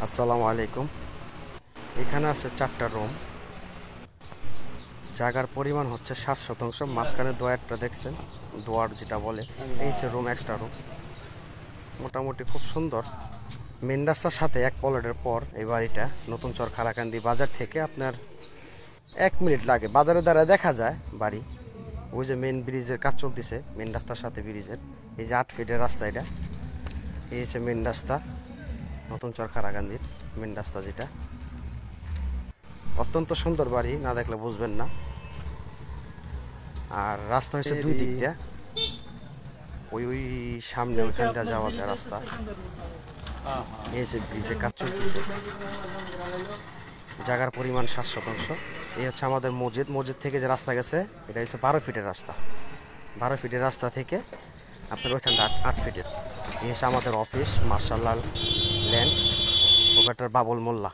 আসসালামু আলাইকুম। এখানে আছে 4টা রুম। জায়গার পরিমাণ হচ্ছে 7 শতাংশ। মাঝখানে দোয়ারটা দেখছেন, দোয়ার যেটা বলে, এই যে রুম, এক্সট্রা রুম। মোটামুটি খুব সুন্দর। মেন রাস্তার সাথে 1 প্লটের পর এই বাড়িটা। নতুন চর খারাকান্দি বাজার থেকে আপনার 1 মিনিট লাগে। বাজারের দ্বারা দেখা যায় বাড়ি। ওই যে মেন ব্রিজের কাজ চলতেছে, মেন রাস্তার সাথে ব্রিজের। এই যে 8 ফিটের রাস্তা, এটা এই হচ্ছে মেন রাস্তা, নতুন চর খারাকান্দির মেন রাস্তা যেটা। অত্যন্ত সুন্দর বাড়ি, না দেখলে বুঝবেন না। আর রাস্তা হচ্ছে 2 দিক দিয়ে। ওই সামনে ওইখানটা যাওয়া যায় রাস্তা। এই যে ব্রিজে কাজ চলতেছে। জায়গার পরিমাণ 7 শতাংশ। এই হচ্ছে আমাদের মসজিদ। মসজিদ থেকে যে রাস্তা গেছে, এটা হচ্ছে 12 ফিটের রাস্তা। 12 ফিটের রাস্তা থেকে আপনার ওইখানটা 8 ফিটের। এই হচ্ছে আমাদের অফিস, মার্শাল্লাহ ল্যান্ড, প্রোপাইটার বাবুল মোল্লা।